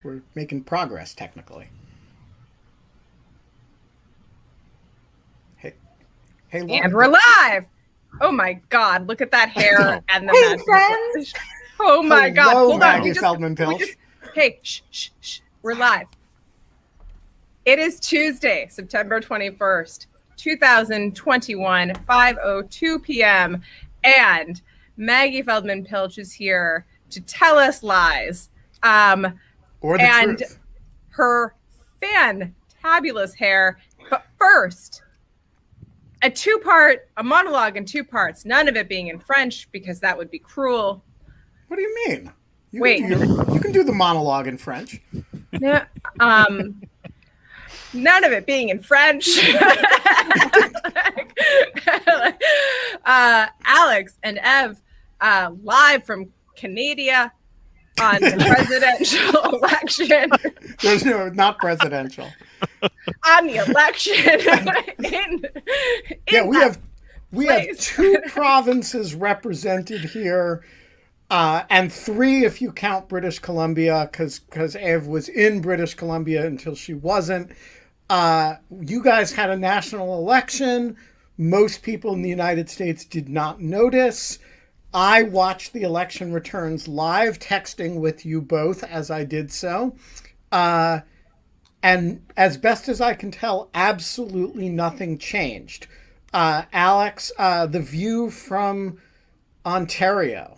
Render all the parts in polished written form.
We're making progress technically. Hey, hey, And Lauren. we're live. Oh my God, look at that hair and the Hey, magic. friends. Oh my God. Hello, Hold on. Maggie Feldman-Piltch. Hey, shh. We're live. It is Tuesday, September 21st, 2021, 5:02 p.m. And Maggie Feldman-Piltch is here to tell us lies. Or the and truth. her fantabulous hair. But first, a monologue in two parts, none of it being in French because that would be cruel. What do you mean? Wait. You can do the monologue in French. Yeah, none of it being in French. Alex and Ev, live from Canada on the presidential election. There's no, not presidential. On the election. We have two provinces represented here, and three if you count British Columbia, because Ev was in British Columbia until she wasn't. You guys had a national election. Most people in the United States did not notice. I watched the election returns live, texting with you both as I did so. And as best as I can tell, absolutely nothing changed. Alex, the view from Ontario.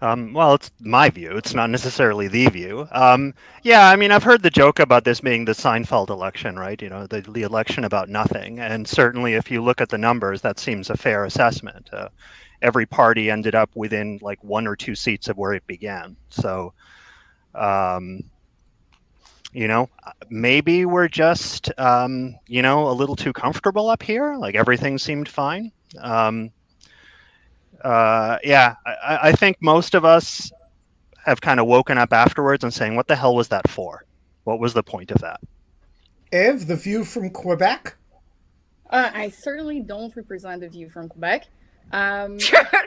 Well, it's my view. It's not necessarily the view. Yeah, I mean, I've heard the joke about this being the Seinfeld election, right? You know, the election about nothing. And certainly, if you look at the numbers, that seems a fair assessment. Every party ended up within like one or two seats of where it began. So, you know, maybe we're just, you know, a little too comfortable up here. Like everything seemed fine. Yeah, I think most of us have kind of woken up afterwards and saying, what the hell was that for? What was the point of that? Ev, the view from Quebec. I certainly don't represent the view from Quebec.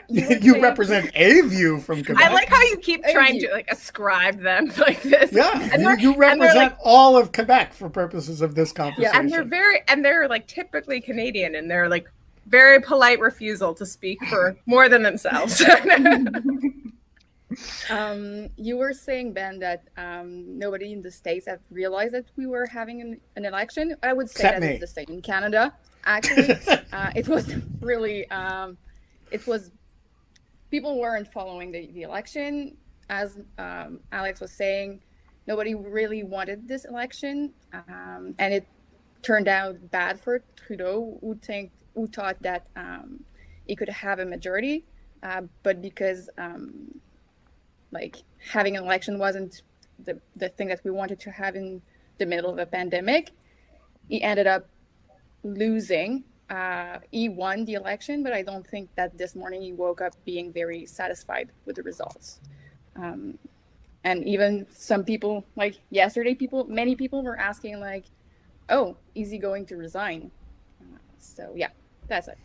You represent a view from Quebec. I like how you keep trying to like ascribe them like this. Yeah, you represent all of Quebec for purposes of this conversation. Yeah, and they're like typically Canadian, and they're like very polite refusal to speak for more than themselves. You were saying, Ben, that nobody in the States have realized that we were having an election. I would say that it's the same in Canada. Actually, it was really, it was, people weren't following the election. As Alex was saying, nobody really wanted this election. And it turned out bad for Trudeau, who thought that he could have a majority. But because like having an election wasn't the thing that we wanted to have in the middle of a pandemic, he ended up losing. He won the election, but I don't think that this morning he woke up being very satisfied with the results. And even some people, like yesterday, many people were asking like, oh, is he going to resign? So yeah, that's it.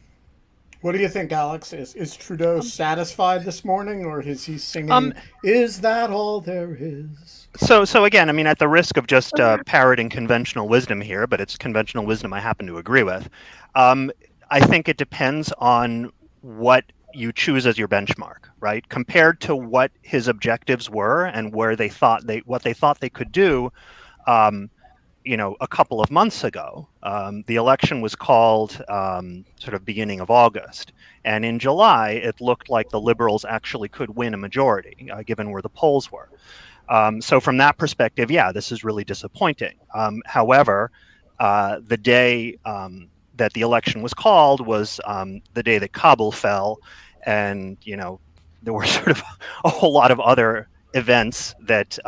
What do you think, Alex? Is Trudeau satisfied this morning, or is he singing, is that all there is? So again, I mean, at the risk of just parroting conventional wisdom here, but it's conventional wisdom I happen to agree with, I think it depends on what you choose as your benchmark, right? Compared to what his objectives were and what they thought they could do, you know, a couple of months ago. The election was called sort of beginning of August. And in July, it looked like the Liberals actually could win a majority, given where the polls were. So from that perspective, yeah, this is really disappointing. However, the day that the election was called was the day that Kabul fell. And, you know, there were sort of a whole lot of other events that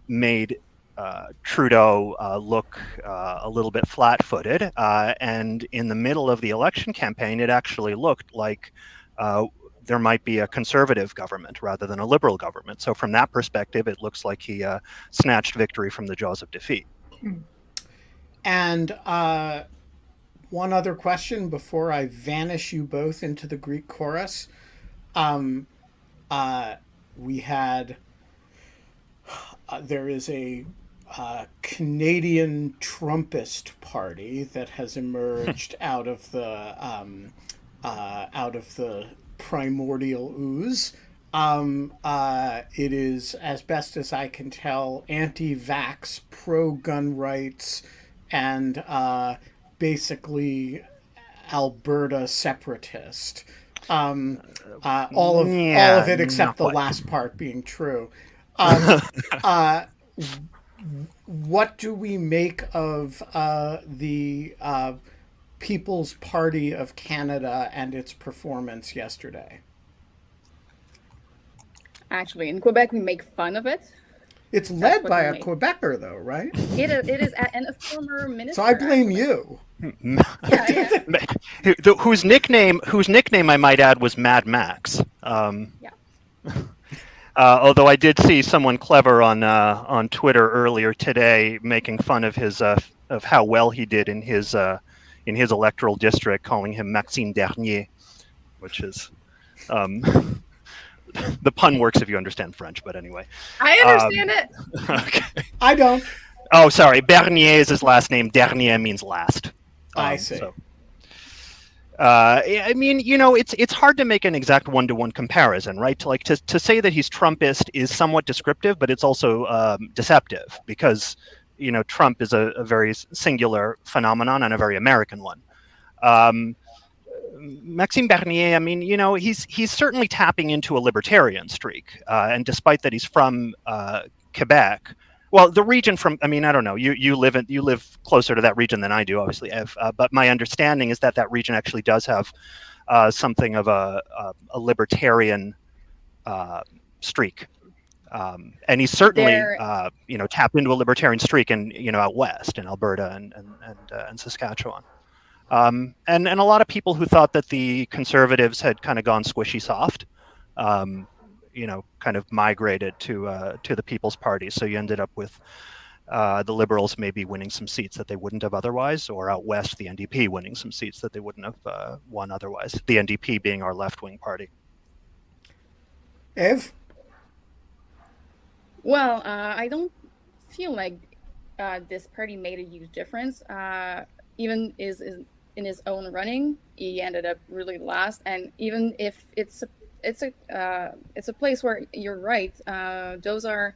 made Trudeau look a little bit flat-footed, and in the middle of the election campaign, it actually looked like there might be a conservative government rather than a liberal government. So from that perspective, it looks like he snatched victory from the jaws of defeat. And one other question before I vanish you both into the Greek chorus. We had there is a Canadian Trumpist party that has emerged out of the primordial ooze. It is, as best as I can tell, anti-vax, pro-gun rights, and basically Alberta separatist. All of it except the last part being true. What do we make of the People's Party of Canada and its performance yesterday? Actually, in Quebec, we make fun of it. It's led by a Quebecer, though, right? It is, and a former minister. So I blame you. Whose nickname I might add was Mad Max. Although I did see someone clever on Twitter earlier today making fun of his of how well he did in his electoral district, calling him Maxime Dernier, which is the pun works if you understand French, but anyway. I understand it. Okay. I don't. Oh, sorry. Bernier is his last name. Dernier means last. I see. So. I mean, it's hard to make an exact one-to-one comparison, right? To say that he's Trumpist is somewhat descriptive, but it's also deceptive because, Trump is a very singular phenomenon and a very American one. Maxime Bernier, I mean, he's certainly tapping into a libertarian streak, and despite that he's from Quebec. Well, the region I don't know. You live closer to that region than I do, obviously, Ev. But my understanding is that region actually does have something of a libertarian streak, and he's certainly tapped into a libertarian streak out west in Alberta and Saskatchewan. And a lot of people who thought that the Conservatives had kind of gone squishy soft. Kind of migrated to the People's Party. So you ended up with the Liberals maybe winning some seats that they wouldn't have otherwise, or out west, the NDP winning some seats that they wouldn't have won otherwise. The NDP being our left-wing party. Ev? Well, I don't feel like this party made a huge difference. Even in his own running, he ended up really last. And even if it's a place where you're right. Those are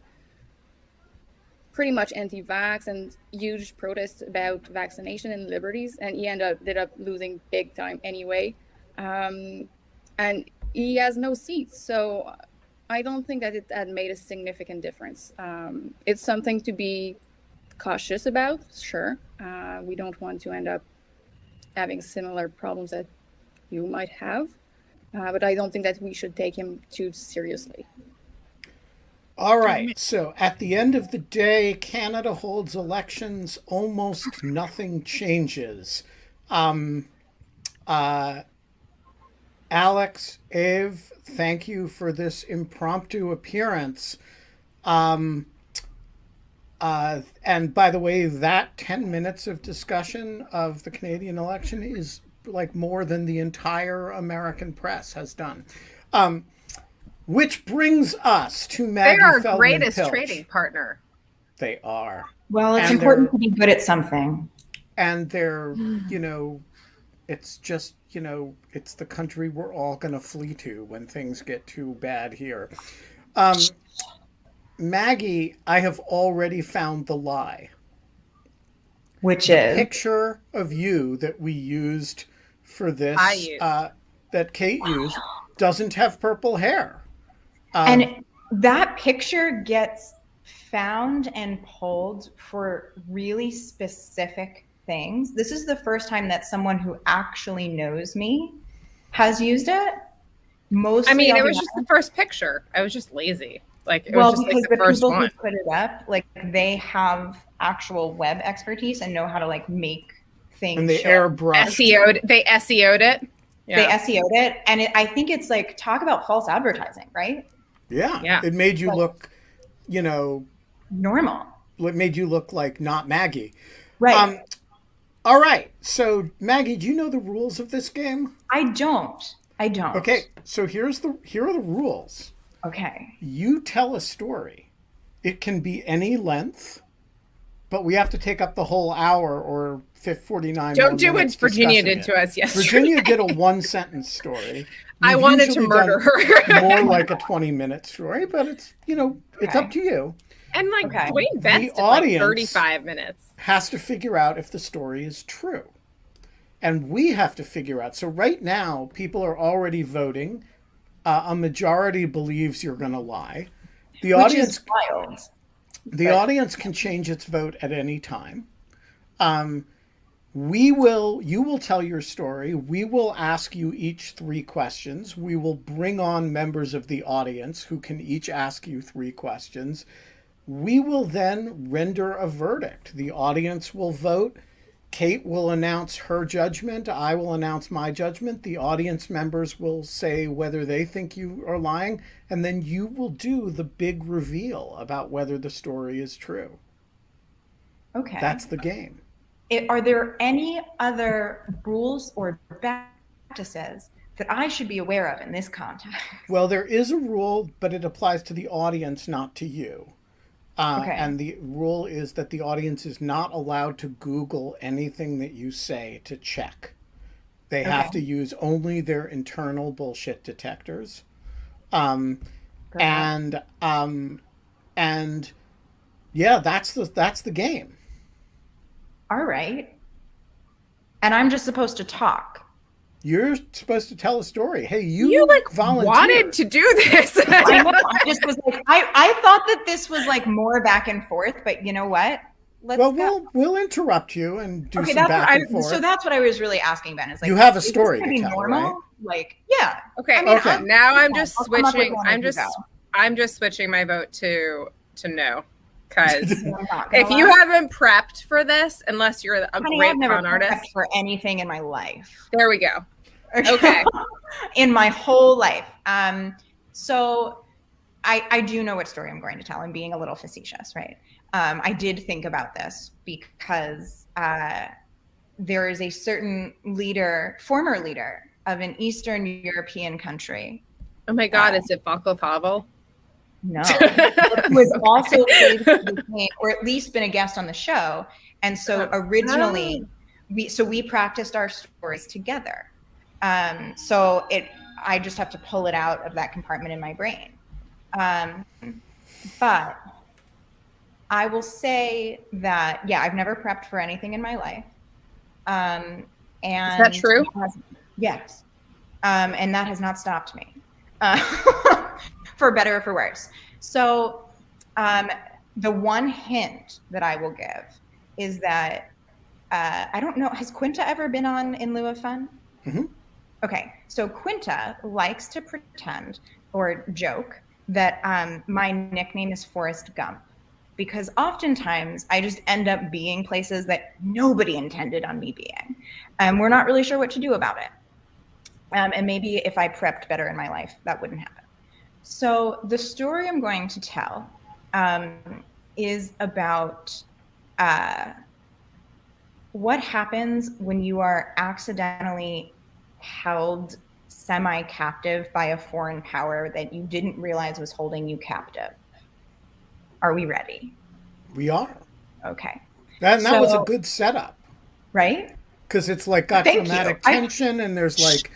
pretty much anti-vax and huge protests about vaccination and liberties, and he ended up losing big time anyway. And he has no seats, so I don't think that it had made a significant difference. It's something to be cautious about, sure. We don't want to end up having similar problems that you might have. But I don't think that we should take him too seriously. All right. So at the end of the day, Canada holds elections. Almost nothing changes. Alex, Eve, thank you for this impromptu appearance. And by the way, that 10 minutes of discussion of the Canadian election is like more than the entire American press has done. Which brings us to Maggie They're our FeldmanPiltch. greatest trading partner. They are. Well, it's important to be good at something. And they're, it's just, it's the country we're all going to flee to when things get too bad here. Maggie, I have already found the lie. Which is? The picture of you that we used for this, that Kate used, doesn't have purple hair. And that picture gets found and pulled for really specific things. This is the first time that someone who actually knows me has used it. Mostly, it was just the first picture. I was just lazy. It was just because the first people one. who put it up, they have actual web expertise and know how to make things. And they airbrushed. They SEO'd it. Yeah. They SEO'd it, and I think it's talk about false advertising, right? Yeah. It made you look, normal. It made you look like not Maggie. Right. All right. So Maggie, do you know the rules of this game? I don't. Okay. So here are the rules. Okay. You tell a story, It can be any length, but we have to take up the whole hour or 49 Don't do minutes what Virginia did it. to us yesterday. Virginia did a 1-sentence story. I wanted to murder her. More like a 20-minute story, but it's, it's up to you. And like Dwayne Best did like 35 minutes. Has to figure out if the story is true. And we have to figure out. So right now, people are already voting. A majority believes you're going to lie. The Which audience, is wild. The audience can change its vote at any time. You will tell your story. We will ask you each 3 questions. We will bring on members of the audience who can each ask you 3 questions. We will then render a verdict. The audience will vote. Kate will announce her judgment. I will announce my judgment. The audience members will say whether they think you are lying. And then you will do the big reveal about whether the story is true. Okay. That's the game. Are there any other rules or practices that I should be aware of in this context? Well, there is a rule, but it applies to the audience, not to you. And the rule is that the audience is not allowed to Google anything that you say to check. They have to use only their internal bullshit detectors. And yeah, that's the game. All right. And I'm just supposed to talk. You're supposed to tell a story. Hey, you like volunteered. Wanted to do this. I know. I just was like, I thought that this was like more back and forth, but you know what? We'll interrupt you and do some back and forth. So that's what I was really asking, Ben. Is like, you have a story to tell, normal? right? Like, yeah. Okay. I mean, now I'm just switching. I'm just switching my vote to no. Because if you haven't prepped for this, unless you're a great con artist, prepped for anything in my life. There we go. Okay. In my whole life. So I do know what story I'm going to tell. I'm being a little facetious, right? I did think about this because there is a certain former leader of an Eastern European country. Oh my God, is it Václav Havel? No, who has also played, or at least been a guest on the show. And so originally, we practiced our stories together. I just have to pull it out of that compartment in my brain. But I will say that, I've never prepped for anything in my life. And is that true? Yes. And that has not stopped me. For better or for worse. So the one hint that I will give is that I don't know, has Quinta ever been on In Lieu of Fun? Mm-hmm. Okay, so Quinta likes to pretend or joke that my nickname is Forrest Gump, because oftentimes I just end up being places that nobody intended on me being. We're not really sure what to do about it. And maybe if I prepped better in my life, that wouldn't happen. So the story I'm going to tell is about what happens when you are accidentally held semi-captive by a foreign power that you didn't realize was holding you captive. Are we ready? We are. Okay. That was a good setup. Right? Because it's like got dramatic tension and there's like...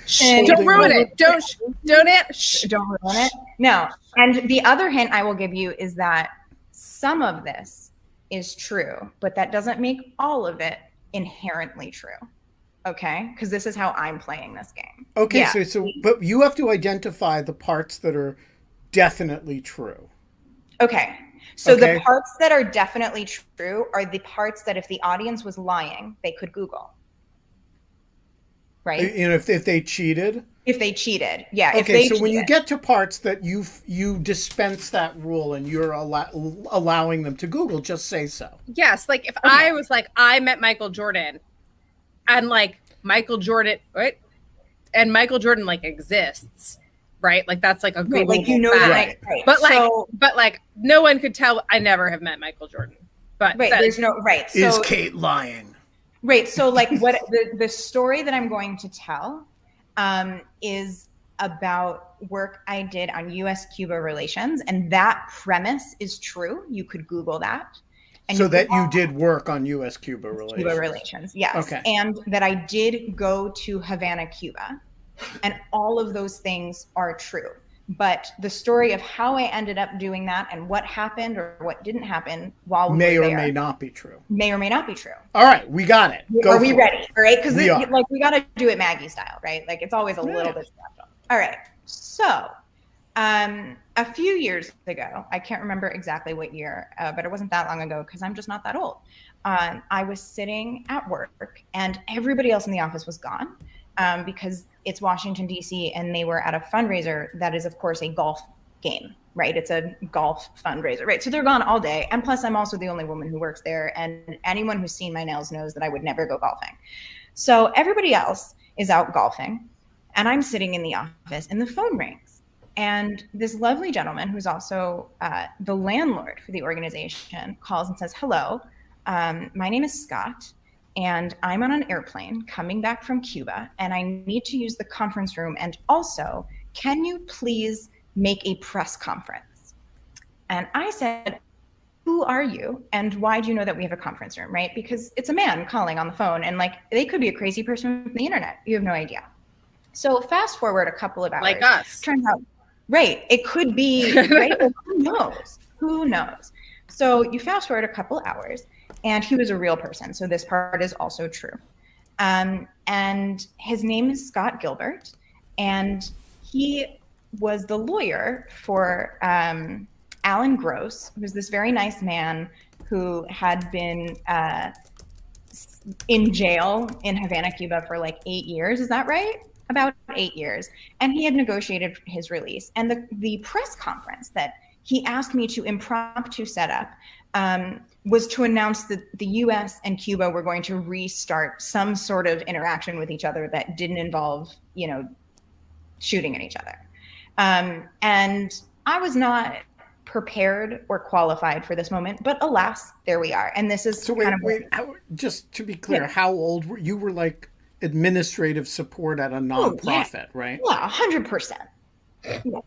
Don't ruin it. Don't ruin it. No. And the other hint I will give you is that some of this is true, but that doesn't make all of it inherently true. Okay? Because this is how I'm playing this game. Okay, but you have to identify the parts that are definitely true. Okay. So the parts that are definitely true are the parts that if the audience was lying, they could Google. Right? You know, if they cheated? If they cheated, yeah. Okay, so when you get to parts that you dispense that rule and you're allowing them to Google, just say so. Yes, like if I was like, I met Michael Jordan, and like Michael Jordan, right? And Michael Jordan like exists, right? Like that's like a Google like that, right? But like no one could tell. I never have met Michael Jordan, but there's no right. So, is Kate lying? Right. So like what the story that I'm going to tell is about work I did on US-Cuba relations, and that premise is true. You could Google that. And so that you did work on US-Cuba relations. Cuba relations, yes. Okay. And that I did go to Havana, Cuba. And all of those things are true. But the story of how I ended up doing that and what happened or what didn't happen while we may were or there, may not be true. May or may not be true. All right, we got it. Are we ready? All right, because we got to do it Maggie style, right? Like it's always a little bit special. All right, so a few years ago, I can't remember exactly what year, but it wasn't that long ago because I'm just not that old. I was sitting at work and everybody else in the office was gone because it's Washington, D.C., and they were at a fundraiser that is, of course, a golf game, right? It's a golf fundraiser, right? So they're gone all day. And plus, I'm also the only woman who works there. And anyone who's seen my nails knows that I would never go golfing. So everybody else is out golfing. And I'm sitting in the office and the phone rings. And this lovely gentleman, who's also the landlord for the organization, calls and says, hello, my name is Scott. And I'm on an airplane coming back from Cuba, and I need to use the conference room. And also, can you please make a press conference? And I said, who are you? And why do you know that we have a conference room, right? Because it's a man calling on the phone, and like they could be a crazy person from the internet. You have no idea. So fast forward a couple of hours. Like us. Turns out, right, it could be, right? Well, who knows? Who knows? So you fast forward a couple hours. And he was a real person. So this part is also true. And his name is Scott Gilbert. And he was the lawyer for Alan Gross, who's this very nice man who had been in jail in Havana, Cuba for like 8 years. Is that right? About 8 years. And he had negotiated his release. And the press conference that he asked me to impromptu set up was to announce that the US and Cuba were going to restart some sort of interaction with each other that didn't involve, shooting at each other. And I was not prepared or qualified for this moment, but alas, there we are. And this is so just to be clear, how old were you? Were like administrative support at a nonprofit, right? Yeah, 100%. Yeah.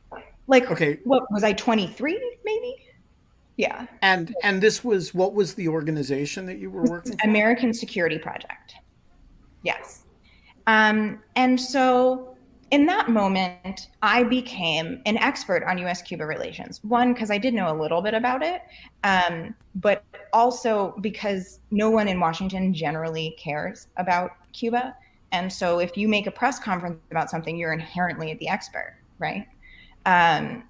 Like, okay, what was I, 23 maybe? Yeah. And this was, what was the organization that you were working for? American Security Project. Yes. And so in that moment, I became an expert on US-Cuba relations. One, because I did know a little bit about it, but also because no one in Washington generally cares about Cuba. And so if you make a press conference about something, you're inherently the expert, right?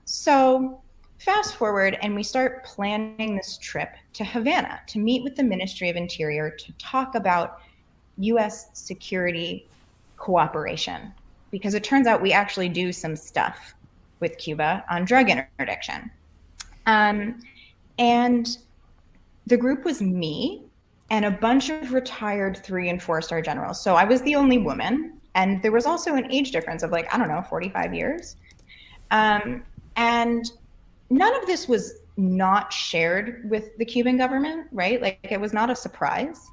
So fast forward, and we start planning this trip to Havana to meet with the Ministry of Interior to talk about U.S. security cooperation, because it turns out we actually do some stuff with Cuba on drug interdiction. And the group was me and a bunch of retired 3- and 4-star generals. So I was the only woman, and there was also an age difference of 45 years. And none of this was not shared with the Cuban government, right? Like it was not a surprise.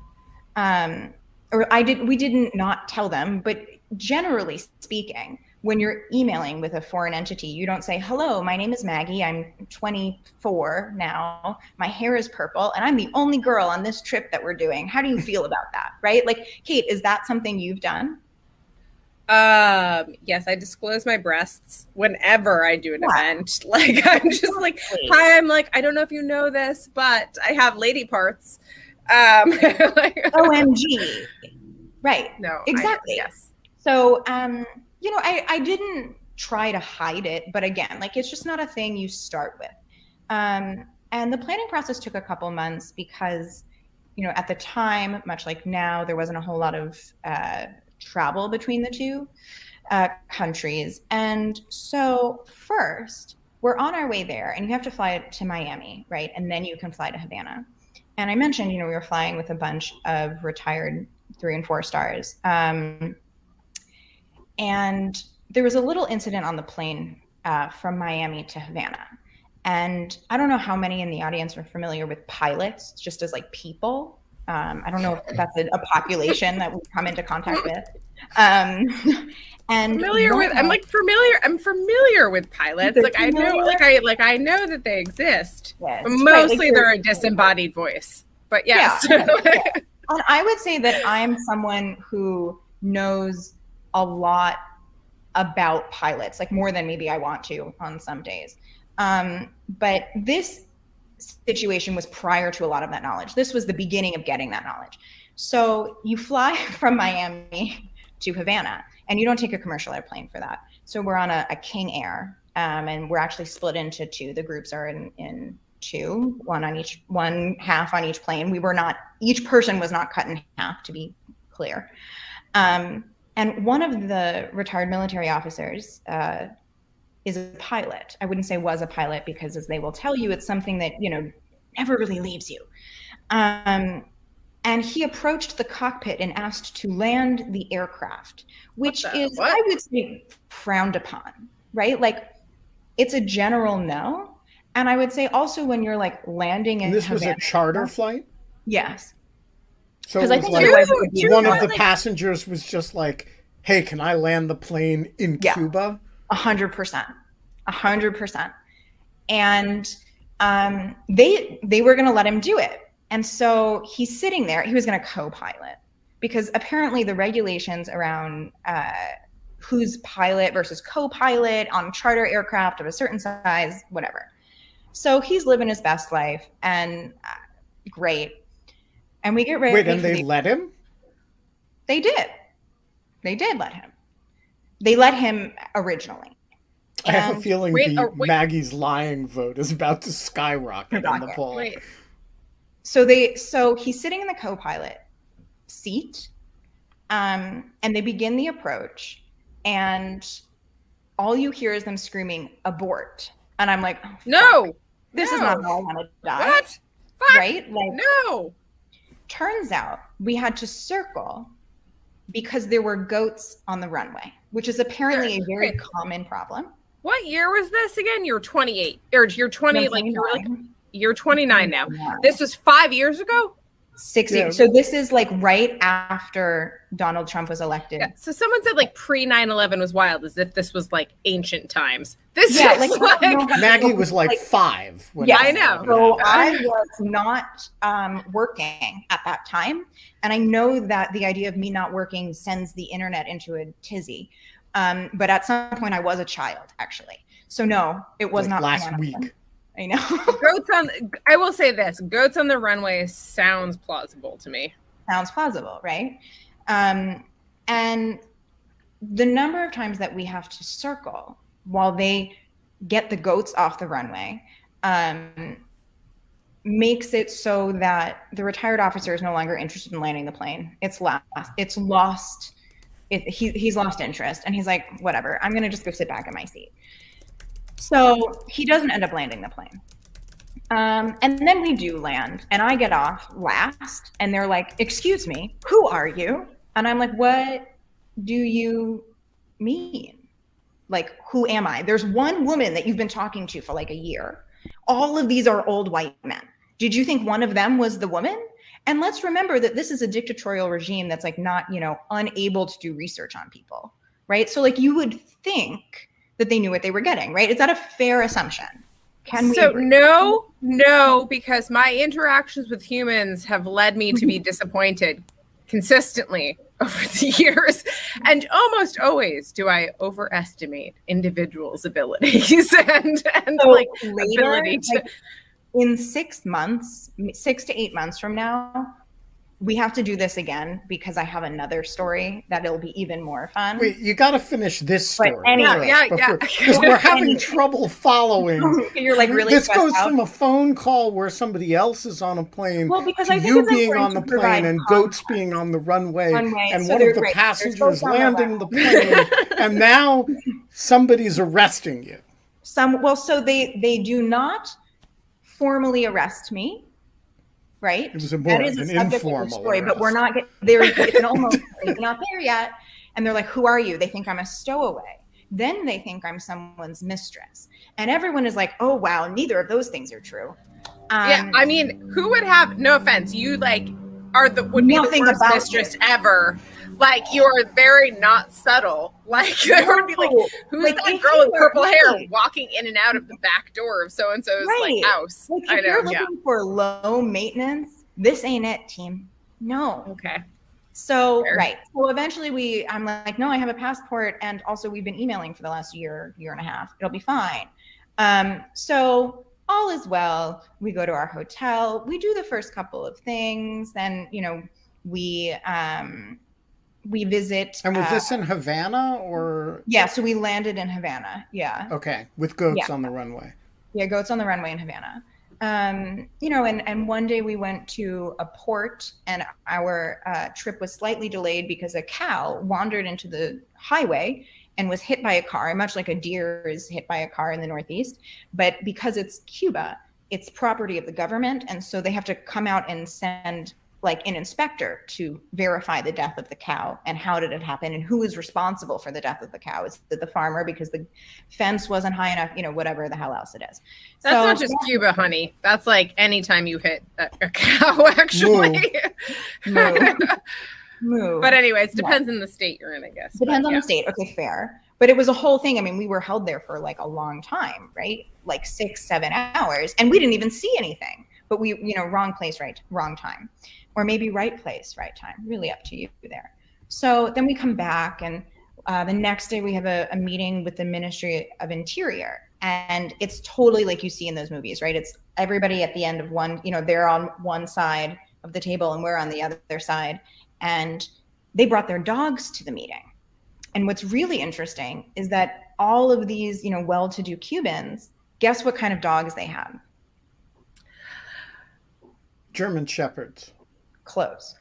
We didn't not tell them, but generally speaking, when you're emailing with a foreign entity, you don't say, hello, my name is Maggie. I'm 24 now. My hair is purple and I'm the only girl on this trip that we're doing. How do you feel about that? Right? Like, Kate, is that something you've done? Yes, I disclose my breasts whenever I do an event. Like, I'm just like, hi, I'm like, I don't know if you know this, but I have lady parts. OMG. Right. No, exactly. Yes. So, I didn't try to hide it, but again, it's just not a thing you start with. And the planning process took a couple months because, at the time, much like now, there wasn't a whole lot of, travel between the two countries. And so first, we're on our way there, and you have to fly to Miami, right? And then you can fly to Havana. And I mentioned, we were flying with a bunch of retired 3- and 4-stars. And there was a little incident on the plane from Miami to Havana. And I don't know how many in the audience are familiar with pilots, just as people. I don't know if that's a population that we come into contact with. And I'm familiar with pilots. Like I know that they exist. Yes, but mostly they're a disembodied voice. But yes. Yeah. And I would say that I'm someone who knows a lot about pilots, like more than maybe I want to on some days. But this situation was prior to a lot of that knowledge. This was the beginning of getting that knowledge. So you fly from Miami to Havana, and you don't take a commercial airplane for that. So we're on a King Air, and we're actually split into two. The groups are in two, one half on each plane. Each person was not cut in half, to be clear. And one of the retired military officers is a pilot. I wouldn't say was a pilot, because as they will tell you, it's something that, never really leaves you. And he approached the cockpit and asked to land the aircraft, which is, I would say, frowned upon, right? Like, it's a general no. And I would say also when you're like landing in this was a charter flight? Yes. So it was like one of the passengers was just like, hey, can I land the plane in Cuba? 100%. 100%. And they were going to let him do it. And so he's sitting there. He was going to co-pilot, because apparently the regulations around who's pilot versus co-pilot on charter aircraft of a certain size, whatever. So he's living his best life, and great. And we get ready. Wait, and they let him? They did. They did let him. They let him originally. I have a feeling Maggie's lying vote is about to skyrocket on the poll. Wait. So he's sitting in the co-pilot seat, and they begin the approach, and all you hear is them screaming, "Abort!" And I'm like, "No, this is not how I want to die." What? Fuck. Right? Like, no. Turns out we had to circle because there were goats on the runway, which is apparently a very common problem. What year was this again? You're 28, or you're 20, you're 29 now. Yeah. This was 5 years ago? 6 years. So this is like right after Donald Trump was elected. Yeah. So someone said like pre 9/11 was wild, as if this was like ancient times. This is like Maggie was like 5. Yeah, I know. So I was not working at that time. And I know that the idea of me not working sends the internet into a tizzy. But at some point I was a child, actually. So no, it was not last week. I know. I will say this, goats on the runway sounds plausible to me. Sounds plausible, right? And the number of times that we have to circle while they get the goats off the runway makes it so that the retired officer is no longer interested in landing the plane. He's lost interest, and he's like, whatever, I'm going to just go sit back in my seat. So he doesn't end up landing the plane. And then we do land, and I get off last, and they're like, excuse me, who are you? And I'm like, what do you mean? Like, who am I? There's one woman that you've been talking to for like a year. All of these are old white men. Did you think one of them was the woman? And let's remember that this is a dictatorial regime that's like not, unable to do research on people, right? So like you would think that they knew what they were getting, right? Is that a fair assumption? Can we? So no, because my interactions with humans have led me to be disappointed consistently over the years. And almost always do I overestimate individuals' abilities and so like later, ability to... in 6 to 8 months from now, we have to do this again, because I have another story that'll be even more fun. Wait, you got to finish this story. But anyway, because we're having trouble following. You're like really. This goes from a phone call where somebody else is on a plane to you being on the plane and goats being on the runway and so one of the passengers landing the plane, and now somebody's arresting you. So they do not formally arrest me. Right. It was that is an informal story, but we're not there. It's almost not there yet. And they're like, "Who are you?" They think I'm a stowaway. Then they think I'm someone's mistress, and everyone is like, "Oh wow, neither of those things are true." Yeah, I mean, who would have? No offense, you like would be the worst mistress ever. Like, you're very not subtle. Like, there would be like, who's that girl with purple hair walking in and out of the back door of so and so's like house? Like, if you're looking for low maintenance, this ain't it, team. No. Okay. So So eventually I'm like, no, I have a passport, and also we've been emailing for the last year and a half. It'll be fine. So all is well. We go to our hotel. We do the first couple of things, then we visit. And was this in Havana or? Yeah, so we landed in Havana. Yeah. Okay, with goats on the runway. Yeah, goats on the runway in Havana. And one day we went to a port, and our trip was slightly delayed because a cow wandered into the highway and was hit by a car, much like a deer is hit by a car in the Northeast. But because it's Cuba, it's property of the government, and so they have to come out and send like an inspector to verify the death of the cow and how did it happen and who is responsible for the death of the cow. Is it the farmer because the fence wasn't high enough, whatever the hell else it is. That's not just Cuba, honey. That's like anytime you hit a cow, actually. Moo. But anyways, depends on the state you're in, I guess. Depends on the state. Okay, fair. But it was a whole thing. I mean, we were held there for like a long time, right? Like 6-7 hours, and we didn't even see anything. But we, wrong place, wrong time. Or maybe right place, right time. Really up to you there. So then we come back, and the next day we have a meeting with the Ministry of Interior. And it's totally like you see in those movies, right? It's everybody at the end of one, they're on one side of the table and we're on the other side. And they brought their dogs to the meeting. And what's really interesting is that all of these, well-to-do Cubans, guess what kind of dogs they have? German Shepherds. Close.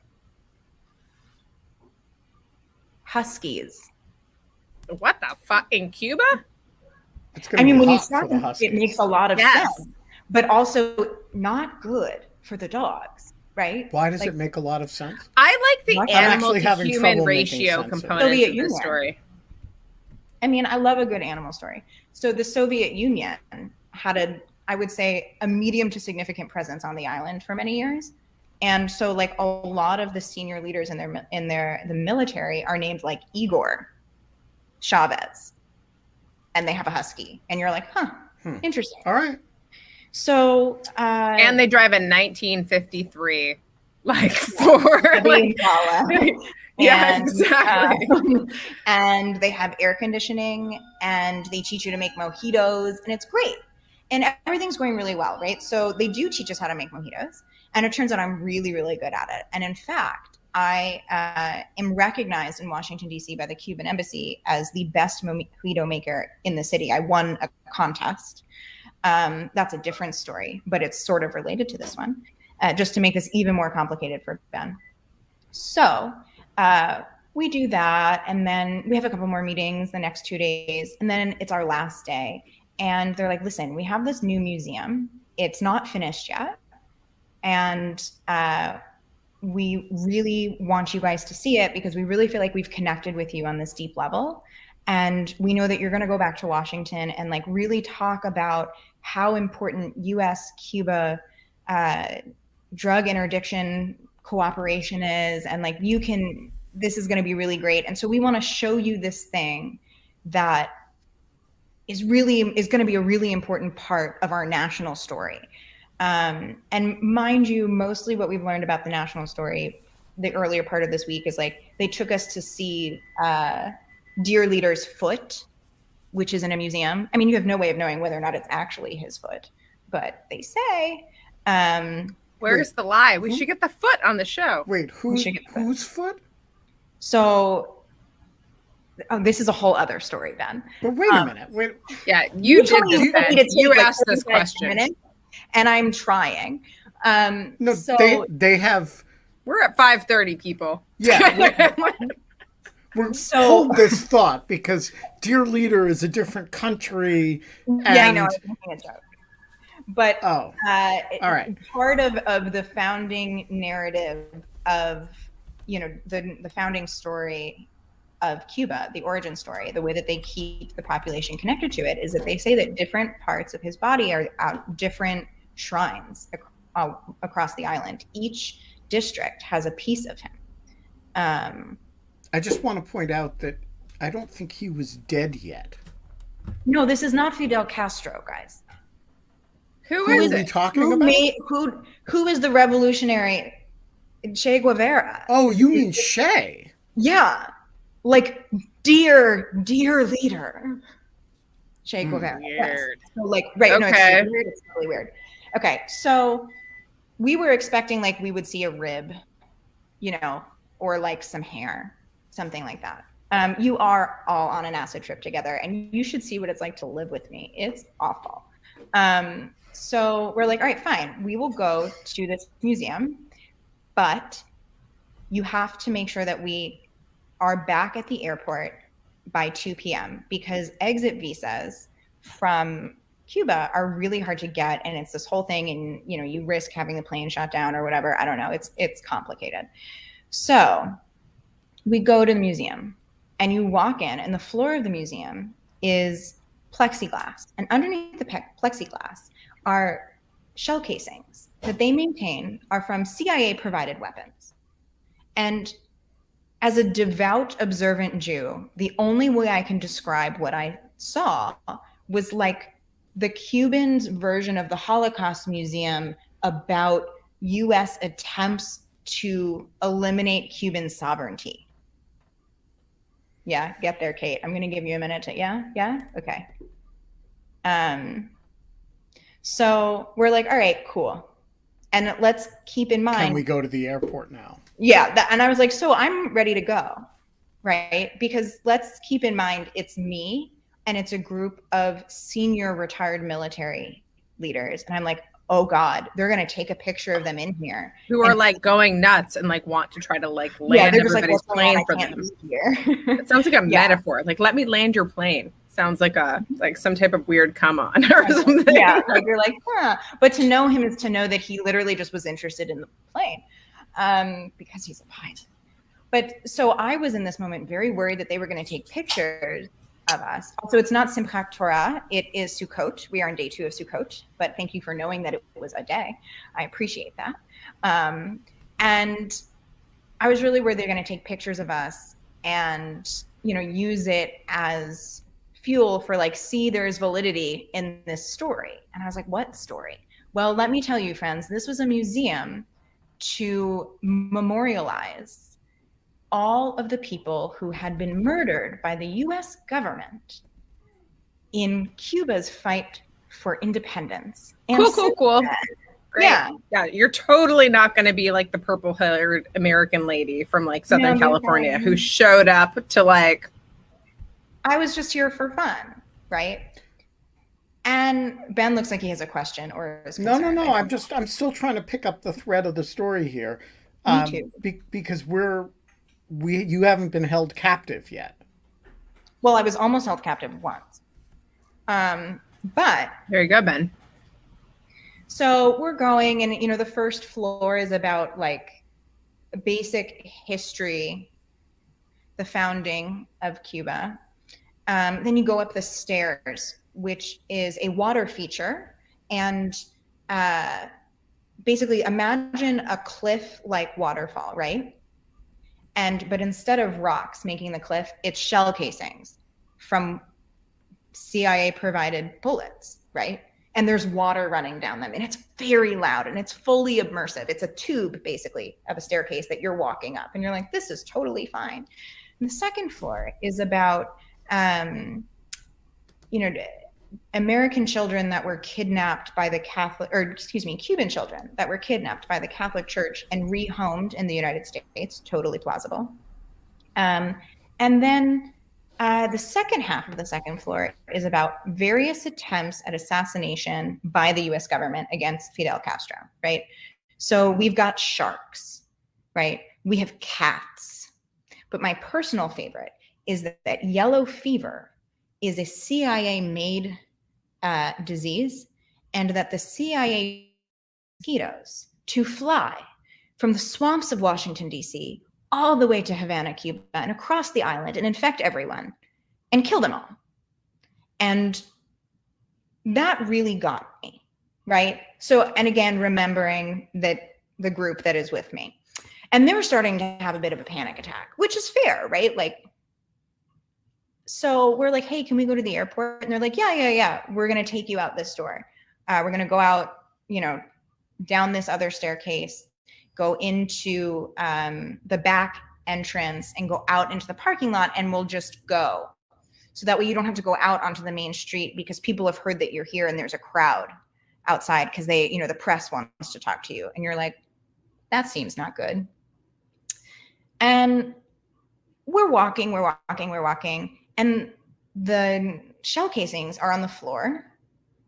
Huskies. What the fuck? In Cuba? When you start them, it makes a lot of sense, but also not good for the dogs, right? Why does it make a lot of sense? I like the animal to human ratio component of the story. I love a good animal story. So the Soviet Union had I would say a medium to significant presence on the island for many years. And so like a lot of the senior leaders in the military are named like Igor Chavez, and they have a husky, and you're like, interesting. All right. So and they drive a 1953 like Ford. Yeah, exactly. And they have air conditioning, and they teach you to make mojitos, and it's great. And everything's going really well, right? So they do teach us how to make mojitos. And it turns out I'm really, really good at it. And in fact, I am recognized in Washington, D.C. by the Cuban embassy as the best mojito maker in the city. I won a contest. That's a different story, but it's sort of related to this one, just to make this even more complicated for Ben. So we do that. And then we have a couple more meetings the next 2 days. And then it's our last day. And they're like, listen, we have this new museum. It's not finished yet. And we really want you guys to see it because we really feel like we've connected with you on this deep level. And we know that you're going to go back to Washington and like really talk about how important US-Cuba drug interdiction cooperation is. And like this is going to be really great. And so we want to show you this thing that is going to be a really important part of our national story. And mind you, mostly what we've learned about the national story, the earlier part of this week is like, they took us to see Dear Leader's foot, which is in a museum. I mean, you have no way of knowing whether or not it's actually his foot, but they say. Where's the lie? We should get the foot on the show. Wait, whose foot? So, this is a whole other story, Ben. But wait a minute. Yeah, you did this, Ben. You asked this question. And I'm trying. No, so they have. We're at 5:30, people. Yeah. Hold this thought because Dear Leader is a different country. Yeah, I know. I was making a joke. But all right. Part of the founding narrative of the founding story of Cuba, the origin story, the way that they keep the population connected to it is that they say that different parts of his body are at different shrines across the island. Each district has a piece of him. I just want to point out that I don't think he was dead yet. No, this is not Fidel Castro, guys. Who is we it? talking about? Who is the revolutionary? Che Guevara. Oh, you mean Che? Yeah, like dear leader, Che Guevara. Weird. Yes. So like, right? Okay. No, it's weird. It's really weird. Okay, so we were expecting like we would see a rib, you know, or like some hair, something like that. You are all on an acid trip together, and you should see what it's like to live with me. It's awful. So we're like, all right, fine. We will go to this museum, but you have to make sure that we are back at the airport by 2 p.m. because exit visas from Cuba are really hard to get, and it's this whole thing, and you know, you risk having the plane shot down or whatever. I don't know. It's complicated. So we go to the museum, and you walk in, and the floor of the museum is plexiglass, and underneath the plexiglass are shell casings that they maintain are from CIA provided weapons. And as a devout, observant Jew, the only way I can describe what I saw was like the Cubans' version of the Holocaust Museum about US attempts to eliminate Cuban sovereignty. Yeah, get there, Kate. I'm going to give you a minute to, yeah? Okay. So we're like, all right, cool. And let's keep in mind. Can we go to the airport now? Yeah. And I was like, so I'm ready to go, right? Because let's keep in mind, it's me and it's a group of senior retired military leaders. And I'm like, oh God, they're going to take a picture of them in here. Who are like going nuts and like want to try to like land everybody's plane for them. It sounds like a metaphor. Like, let me land your plane. Sounds like some type of weird come on or something. Yeah, like you're like, huh. But to know him is to know that he literally just was interested in the plane because he's a pilot. But so I was in this moment very worried that they were going to take pictures of us. Also, it's not Simchat Torah. It is Sukkot. We are on day 2 of Sukkot. But thank you for knowing that it was a day. I appreciate that. And I was really worried they're going to take pictures of us and, you know, use it as fuel for like, see, there's validity in this story. And I was like, what story? Well, let me tell you, friends, this was a museum to memorialize all of the people who had been murdered by the US government in Cuba's fight for independence. And cool. Great. Yeah, you're totally not going to be like the purple-haired American lady from like Southern California who showed up to like, I was just here for fun, right? And Ben looks like he has a question or is concerned. No. I'm still trying to pick up the thread of the story here. Me too. Because you haven't been held captive yet. Well, I was almost held captive once. But there you go, Ben. So we're going, and you know, the first floor is about like basic history, the founding of Cuba. Then you go up the stairs, which is a water feature. And basically imagine a cliff-like waterfall, right? But instead of rocks making the cliff, it's shell casings from CIA-provided bullets, right? And there's water running down them. And it's very loud and it's fully immersive. It's a tube, basically, of a staircase that you're walking up. And you're like, this is totally fine. And the second floor is about American children that were kidnapped by the Cuban children that were kidnapped by the Catholic Church and rehomed in the United States. Totally plausible. And then the second half of the second floor is about various attempts at assassination by the US government against Fidel Castro, right? So we've got sharks, right? We have cats. But my personal favorite is that yellow fever is a CIA-made disease, and that the CIA mosquitoes to fly from the swamps of Washington, D.C., all the way to Havana, Cuba, and across the island and infect everyone and kill them all. And that really got me, right? So, and again, remembering that the group that is with me. And they're starting to have a bit of a panic attack, which is fair, right? Like, so we're like, hey, can we go to the airport? And they're like, yeah. We're going to take you out this door. We're going to go out, down this other staircase, go into the back entrance and go out into the parking lot, and we'll just go. So that way you don't have to go out onto the main street, because people have heard that you're here and there's a crowd outside because they, the press wants to talk to you. And you're like, that seems not good. And we're walking. And the shell casings are on the floor,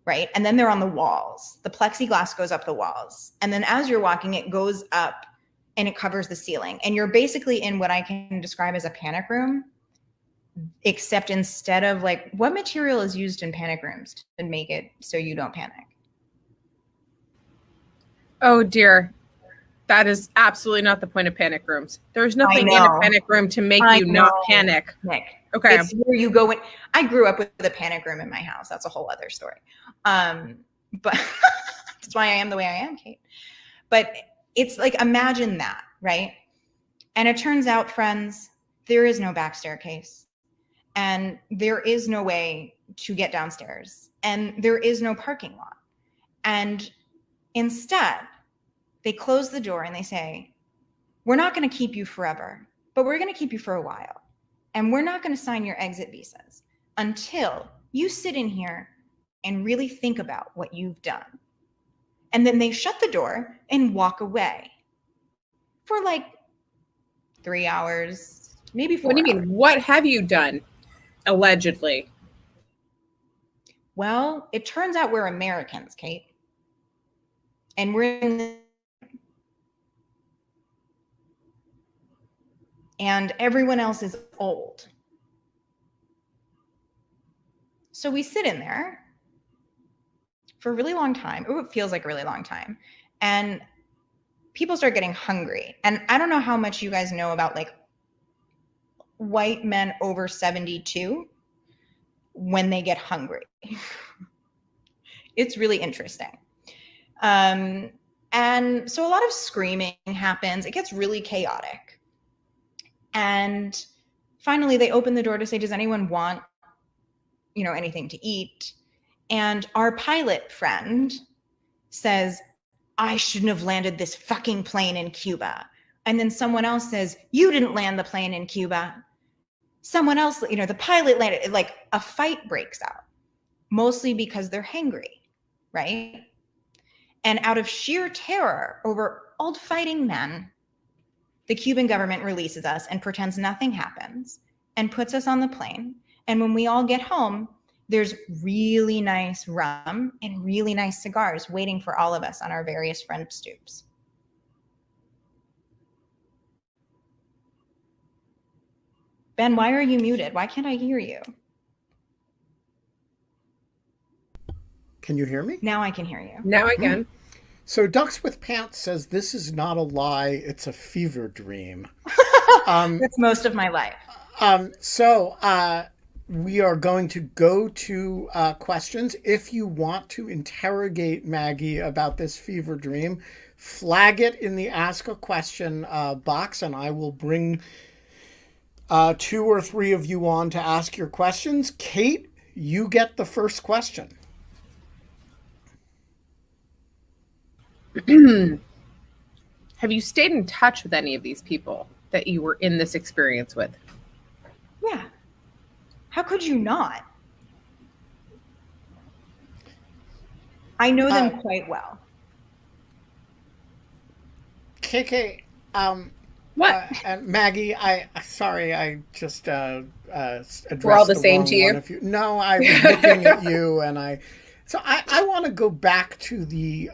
right? And then they're on the walls. The plexiglass goes up the walls. And then as you're walking, it goes up and it covers the ceiling. And you're basically in what I can describe as a panic room, except instead of like, what material is used in panic rooms to make it so you don't panic? Oh dear. That is absolutely not the point of panic rooms. There's nothing in a panic room to make you not panic. Nick. Okay. It's where you go in. I grew up with a panic room in my house. That's a whole other story. But that's why I am the way I am, Kate. But it's like, imagine that, right? And it turns out, friends, there is no back staircase. And there is no way to get downstairs. And there is no parking lot. And instead, they close the door and they say, we're not going to keep you forever, but we're going to keep you for a while. And we're not going to sign your exit visas until you sit in here and really think about what you've done. And then they shut the door and walk away for like 3 hours, maybe 4 hours. What do you mean? What have you done? Allegedly. Well, it turns out we're Americans, Kate. And we're in the and everyone else is old. So we sit in there for a really long time. Oh, it feels like a really long time. And people start getting hungry. And I don't know how much you guys know about like white men over 72 when they get hungry. It's really interesting. And so a lot of screaming happens. It gets really chaotic. And finally, they open the door to say, does anyone want, anything to eat? And our pilot friend says, I shouldn't have landed this fucking plane in Cuba. And then someone else says, you didn't land the plane in Cuba. Someone else, the pilot landed. Like a fight breaks out, mostly because they're hangry, right? And out of sheer terror over old fighting men, the Cuban government releases us and pretends nothing happens and puts us on the plane. And when we all get home, there's really nice rum and really nice cigars waiting for all of us on our various friend stoops. Ben, why are you muted? Why can't I hear you? Can you hear me? Now I can hear you. Now I can. So Ducks with Pants says this is not a lie, it's a fever dream. That's most of my life. We are going to go to questions. If you want to interrogate Maggie about this fever dream, flag it in the Ask a Question box, and I will bring 2 or 3 of you on to ask your questions. Kate, you get the first question. Have you stayed in touch with any of these people that you were in this experience with? Yeah. How could you not? I know them quite well. KK, what? And Maggie, I just addressed we're all the same to you? No, I was looking at you, and I want to go back to the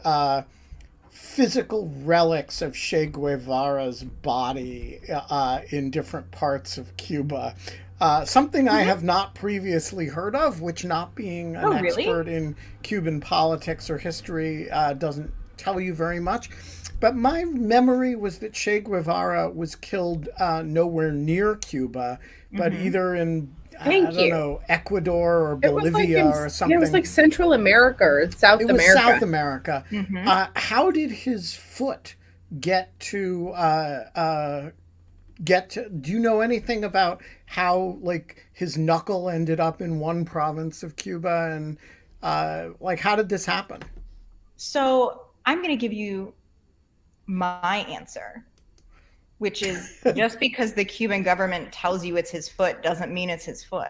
physical relics of Che Guevara's body in different parts of Cuba. Something I have not previously heard of, which, not being an expert in Cuban politics or history, doesn't tell you very much. But my memory was that Che Guevara was killed nowhere near Cuba, but either in Ecuador or Bolivia or something. It was like Central America or South America. It was South America. How did his foot get to do you know anything about how like his knuckle ended up in one province of Cuba, and like how did this happen? So I'm going to give you my answer, which is just because the Cuban government tells you it's his foot doesn't mean it's his foot.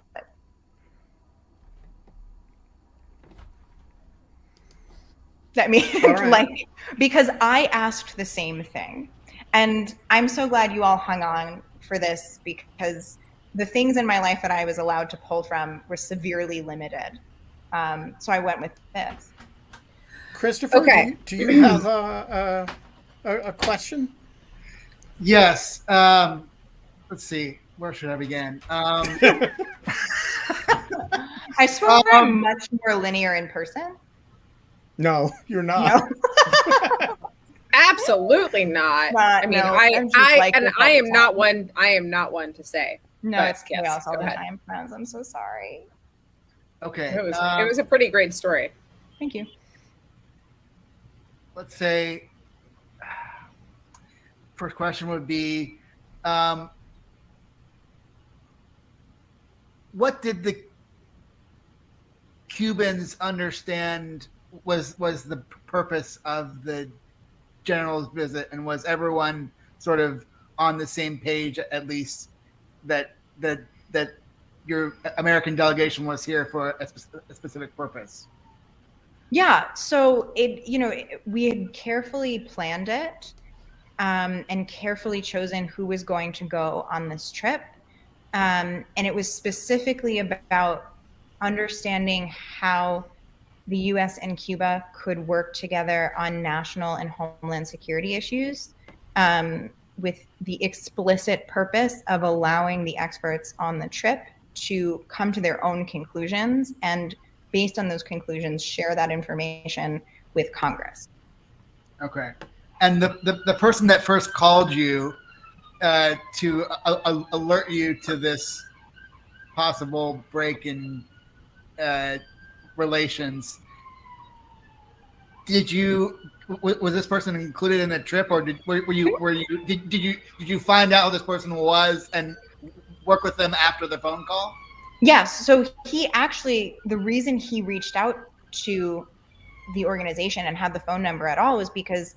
That means right. Like, because I asked the same thing. And I'm so glad you all hung on for this, because the things in my life that I was allowed to pull from were severely limited. So I went with this. Christopher, okay. do you have a question? Yes. Let's see. Where should I begin? I swear I'm much more linear in person. No, you're not. No. Absolutely not. I mean, I am not one. I am not one to say. No, it's chaos all the time, friends. I'm so sorry. Okay, it was a pretty great story. Thank you. Let's say, first question would be, what did the Cubans understand was the purpose of the general's visit, and was everyone sort of on the same page, at least that your American delegation was here for a specific purpose? Yeah, so we had carefully planned it and carefully chosen who was going to go on this trip, and it was specifically about understanding how the U.S. and Cuba could work together on national and homeland security issues, with the explicit purpose of allowing the experts on the trip to come to their own conclusions, and based on those conclusions, share that information with Congress. Okay. And the person that first called you to alert you to this possible break in relations, was this person included in the trip, or did you find out who this person was and work with them after the phone call? Yes. So he actually, the reason he reached out to the organization and had the phone number at all was because,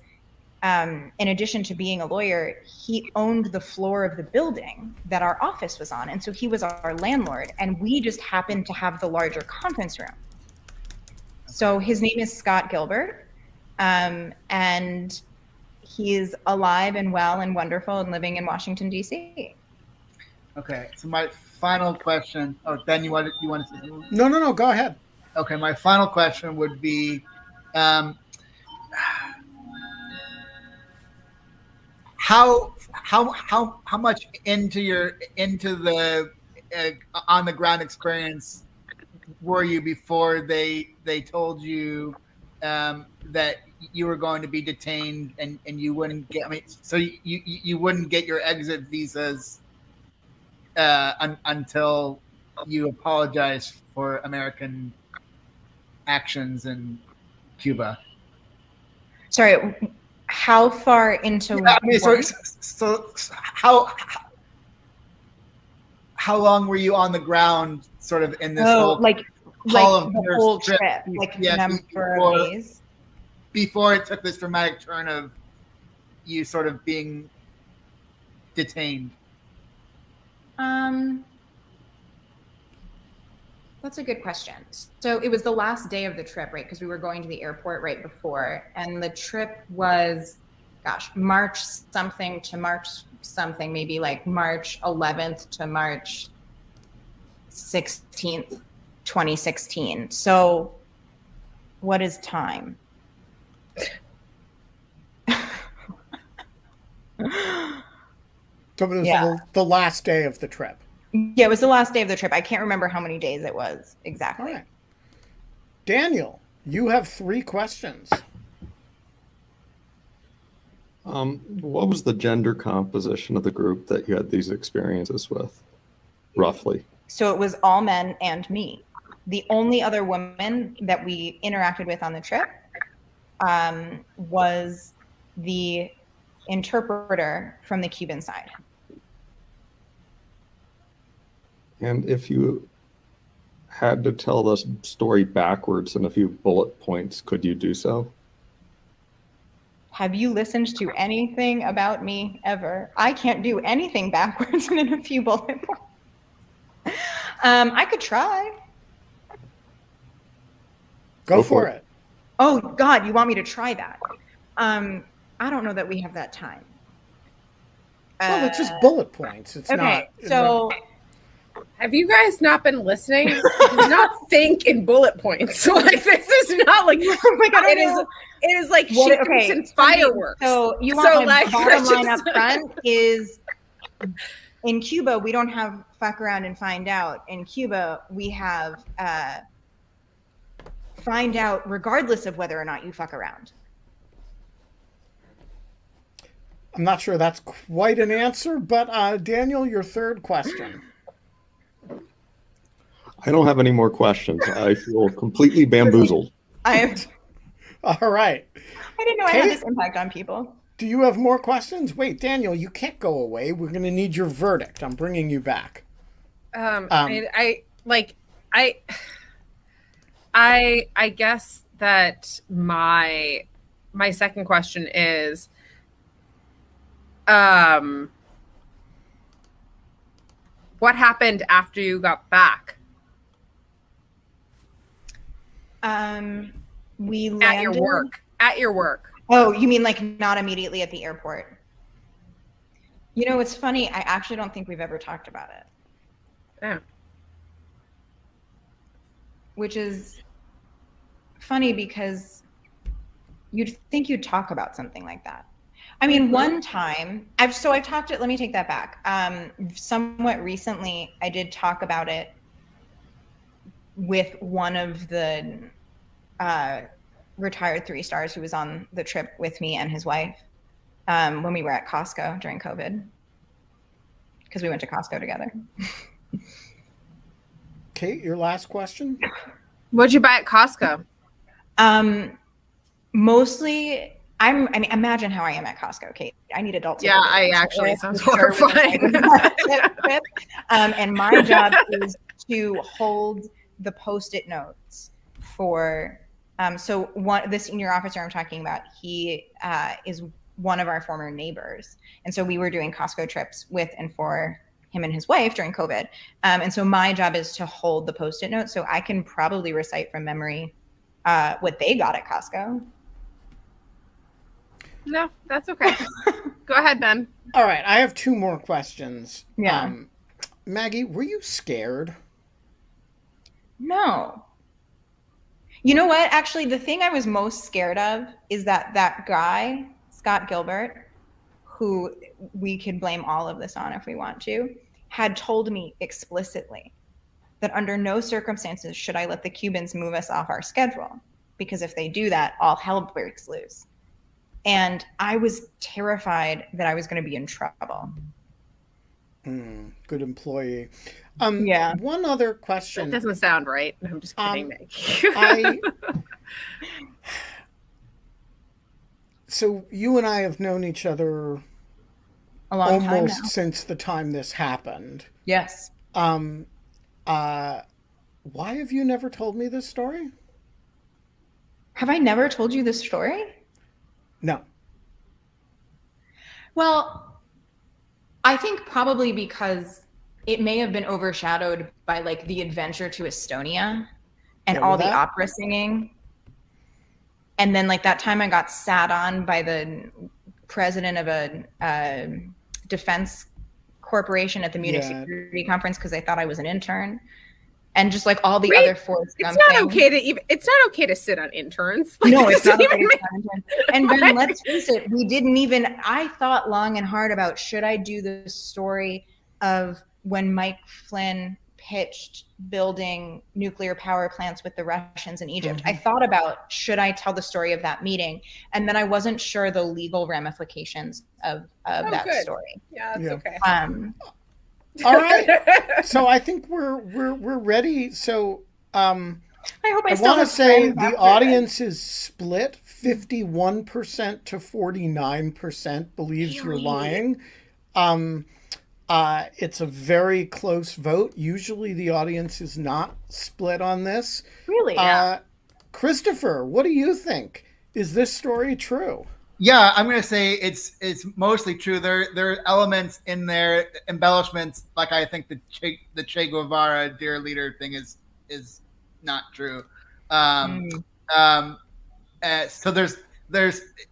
in addition to being a lawyer, he owned the floor of the building that our office was on. And so he was our landlord, and we just happened to have the larger conference room. So his name is Scott Gilbert, and he is alive and well and wonderful and living in Washington, D.C. Okay, so my final question. Oh, Ben, you want to say something? No, go ahead. Okay, my final question would be, how much into the on the ground experience were you before they told you that you were going to be detained and you wouldn't get? I mean, so you wouldn't get your exit visas until you apologized for American actions in Cuba. Sorry, how far into? Yeah, I mean, so how long were you on the ground, sort of in this whole like the whole trip, like number of days before it took this dramatic turn of you sort of being detained? That's a good question. So it was the last day of the trip, right? Because we were going to the airport right before, and the trip was, March something to March something, maybe like March 11th to March 16th, 2016. So what is time? So it was the last day of the trip. Yeah, it was the last day of the trip. I can't remember how many days it was exactly. All right. Daniel, you have 3 questions. What was the gender composition of the group that you had these experiences with, roughly? So it was all men and me. The only other woman that we interacted with on the trip was the interpreter from the Cuban side. And if you had to tell the story backwards in a few bullet points, could you do so? Have you listened to anything about me ever? I can't do anything backwards in a few bullet points. I could try. Go for it. Oh God, you want me to try that? I don't know that we have that time. Well, it's just bullet points. It's okay, not. So, have you guys not been listening? Do not think in bullet points. Like this is not like it is like shoots and fireworks. So you want my bottom line up front is in Cuba we don't have fuck around and find out. In Cuba we have find out regardless of whether or not you fuck around. I'm not sure that's quite an answer, but Daniel, your third question. I don't have any more questions. I feel completely bamboozled. All right. I didn't know I had this impact on people. Do you have more questions? Wait, Daniel, you can't go away. We're going to need your verdict. I'm bringing you back. I guess that my second question is, what happened after you got back? We landed at your work. Oh, you mean like not immediately at the airport? You know, it's funny. I actually don't think we've ever talked about it. Yeah. Which is funny because you'd think you'd talk about something like that. I mean, one time I've talked it. Let me take that back. Somewhat recently, I did talk about it with one of the retired 3-stars who was on the trip with me and his wife when we were at Costco during COVID, because we went to Costco together. Kate, your last question. What'd you buy at Costco? Mostly. I mean, imagine how I am at Costco, Kate. I need adults. Yeah, I actually sounds horrifying. And my job is to hold the Post-it notes for. So the senior officer I'm talking about, he is one of our former neighbors, and so we were doing Costco trips with and for him and his wife during COVID. And so my job is to hold the Post-it notes, so I can probably recite from memory what they got at Costco. No, that's okay. Go ahead, Ben. All right, I have 2 more questions. Yeah. Maggie, were you scared? No. You know what? Actually, the thing I was most scared of is that guy, Scott Gilbert, who we could blame all of this on if we want to, had told me explicitly that under no circumstances should I let the Cubans move us off our schedule, because if they do that, all hell breaks loose. And I was terrified that I was going to be in trouble. Good employee. Yeah. One other question. That doesn't sound right. I'm just kidding. So you and I have known each other a long time almost now. Since the time this happened. Yes. Why have you never told me this story? Have I never told you this story? No. Well, I think probably because it may have been overshadowed by like the adventure to Estonia and all the opera singing. And then like that time I got sat on by the president of a defense corporation at the Munich Security Conference because they thought I was an intern. And just like all the other Forrest Gump things. It's not okay to sit on interns. Like, no, it's not okay to sit on interns. And then let's face it, I thought long and hard about, should I do the story of when Mike Flynn pitched building nuclear power plants with the Russians in Egypt? I thought about, should I tell the story of that meeting? And then I wasn't sure the legal ramifications of that story. Yeah, that's okay. All right. So I think we're ready. So I hope I I still want to have say friends the after audience is split. I still The have friends audience after is split 51% to 49% believes you're Really? lying. It's a very close vote. Usually the audience is not split on this. Really? Christopher, what do you think? Is this story true? Yeah, I'm gonna say it's mostly true. There are elements in there, embellishments. Like I think the Che Guevara dear leader thing is not true. So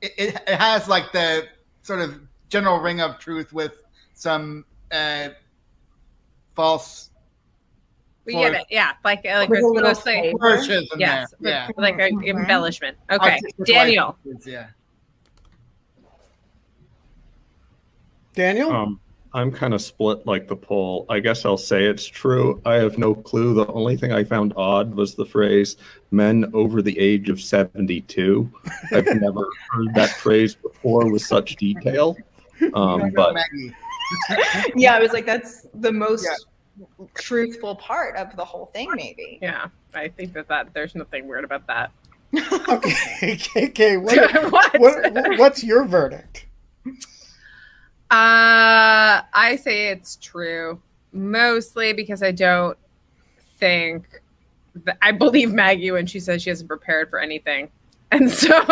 it has like the sort of general ring of truth with some false. We get it. Yeah. Like With a little mostly. flavor. Yes. There. Yeah. Like an embellishment. Okay. Artistic Daniel. licenses, yeah. Daniel? I'm kind of split like the poll. I guess I'll say it's true. I have no clue. The only thing I found odd was the phrase "men over the age of 72." I've never heard that phrase before with such detail. But Maggie. Yeah, I was like, that's the most truthful part of the whole thing, maybe. Yeah. I think that there's nothing weird about that. Okay, KK, what's your verdict? I say it's true, mostly because I don't think that I believe Maggie when she says she hasn't prepared for anything, and so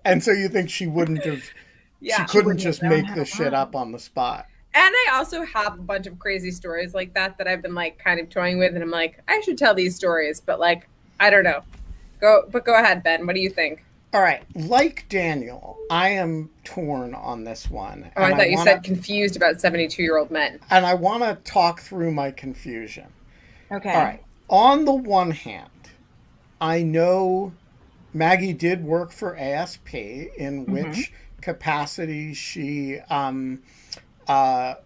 and so you think she wouldn't have? Yeah, she couldn't just make this shit up on the spot. And I also have a bunch of crazy stories like that I've been like kind of toying with, and I'm like, I should tell these stories, but like, I don't know. Go ahead, Ben. What do you think? All right, like Daniel, I am torn on this one. Oh, I thought you said confused about 72-year-old men. And I want to talk through my confusion. Okay. All right. On the one hand, I know Maggie did work for ASP, in which capacity she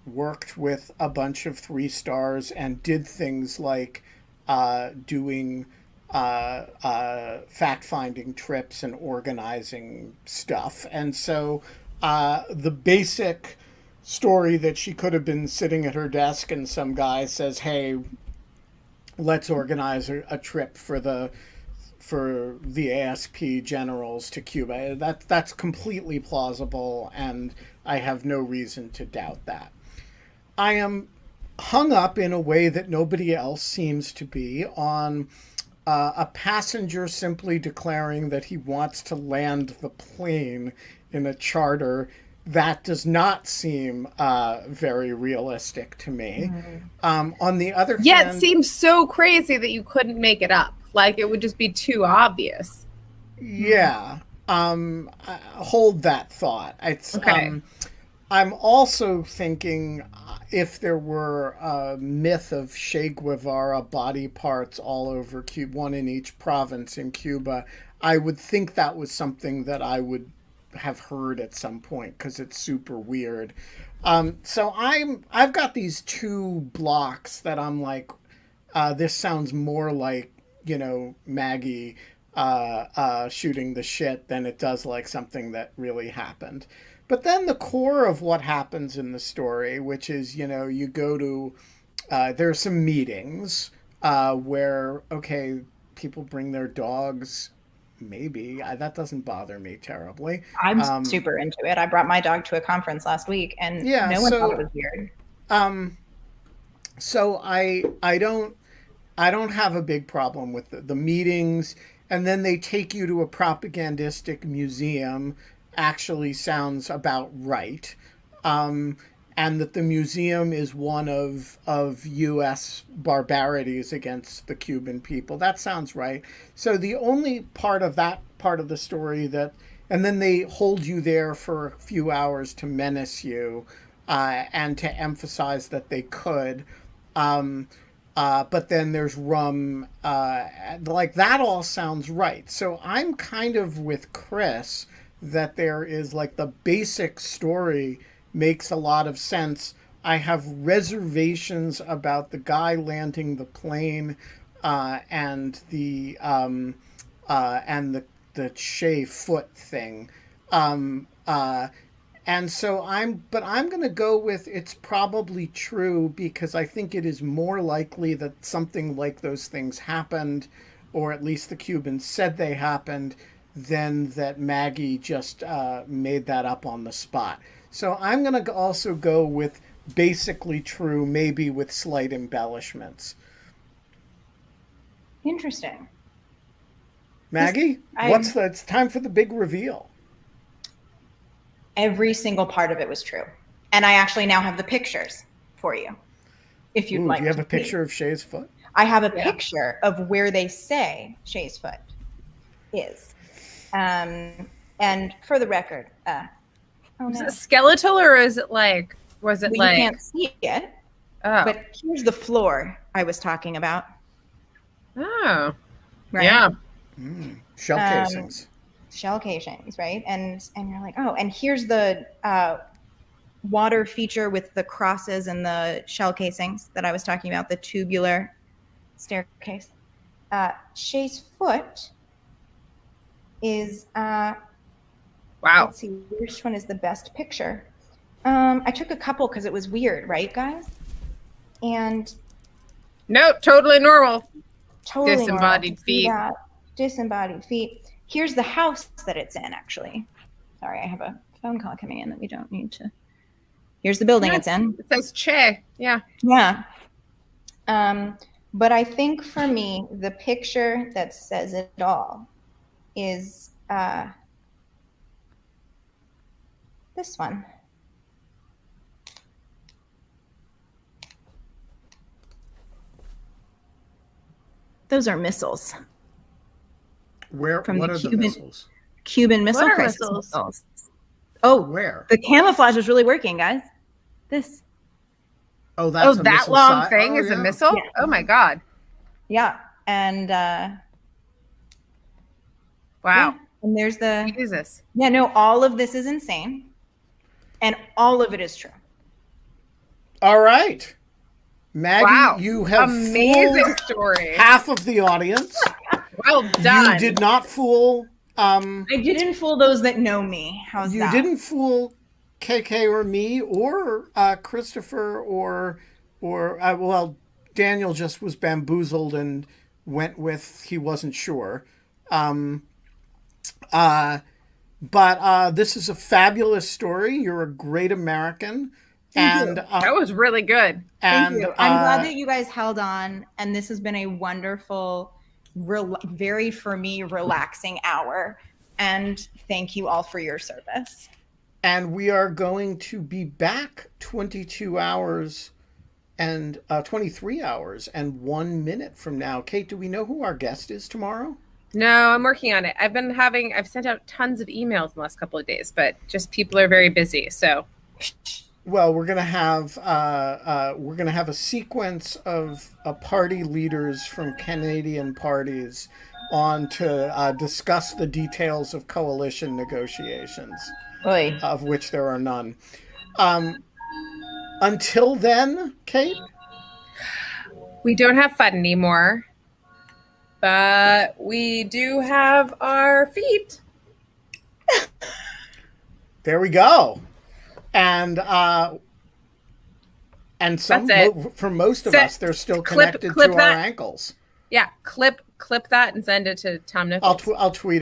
worked with a bunch of 3 stars and did things like doing fact-finding trips and organizing stuff. And so the basic story that she could have been sitting at her desk and some guy says, hey, let's organize a trip for the ASP generals to Cuba. That's completely plausible, and I have no reason to doubt that. I am hung up in a way that nobody else seems to be on a passenger simply declaring that he wants to land the plane in a charter. That does not seem very realistic to me. On the other hand... Yeah, it seems so crazy that you couldn't make it up. Like, it would just be too obvious. Yeah. Hold that thought. It's, okay. I'm also thinking if there were a myth of Che Guevara body parts all over Cuba, one in each province in Cuba, I would think that was something that I would have heard at some point because it's super weird. So I've got these 2 blocks that I'm like, this sounds more like, Maggie shooting the shit than it does like something that really happened. But then the core of what happens in the story, which is, you go to, there are some meetings where, okay, people bring their dogs. Maybe that doesn't bother me terribly. I'm super into it. I brought my dog to a conference last week, and no one thought it was weird. So I don't have a big problem with the meetings, and then they take you to a propagandistic museum. Actually sounds about right, and that the museum is one of U.S. barbarities against the Cuban people. That sounds right. So the only part of that part of the story and then they hold you there for a few hours to menace you, and to emphasize that they could. But then there's rum, like that all sounds right. So I'm kind of with Chris that there is like the basic story makes a lot of sense. I have reservations about the guy landing the plane, and the Che foot thing. And so I'm going to go with it's probably true because I think it is more likely that something like those things happened, or at least the Cubans said they happened, than that Maggie just made that up on the spot. So I'm going to also go with basically true, maybe with slight embellishments. Interesting. Maggie, it's time for the big reveal. Every single part of it was true. And I actually now have the pictures for you, if you'd like. Do you have a picture of Shay's foot? I have a picture of where they say Shay's foot is. And for the record, is it skeletal or is it like, was it like? You can't see it, but here's the floor I was talking about. Oh, right. Yeah. Shell casings. Shell casings, right? And you're like, oh, and here's the water feature with the crosses and the shell casings that I was talking about, the tubular staircase. Shay's foot is wow. Let's see which one is the best picture. I took a couple because it was weird, right, guys? And no, totally normal. Totally disembodied feet. Disembodied feet. Here's the house that it's in, actually. Sorry, I have a phone call coming in that we don't need to. Here's the building it's in. It says Che. Yeah. Yeah. But I think for me, the picture that says it all is this one. Those are missiles. What are the missiles? Cuban Missile Crisis missiles. Oh, where? The camouflage is really working, guys. This. Oh, that's that long thing is a missile? Yeah. Oh my God. Yeah. And wow. Yeah. And there's the Jesus. Yeah, no, all of this is insane. And all of it is true. All right. Maggie, you have amazing story. Half of the audience. Well done. You did not fool. I didn't fool those that know me. How's that? You didn't fool KK or me or Christopher or well, Daniel just was bamboozled and went with he wasn't sure. But this is a fabulous story. You're a great American. Thank you. That was really good. Thank you. I'm glad that you guys held on, and this has been a wonderful, very, for me, relaxing hour. And thank you all for your service. And we are going to be back 22 hours and 23 hours and 1 minute from now. Kate, do we know who our guest is tomorrow? No, I'm working on it. I've sent out tons of emails in the last couple of days, but just people are very busy. So, well, we're gonna have a sequence of party leaders from Canadian parties on to discuss the details of coalition negotiations, of which there are none. Until then, Kate, we don't have fun anymore. But we do have our feet. There we go. And some for most of us, they're still connected to our ankles. Yeah, clip that and send it to Tom Nichols. I'll tweet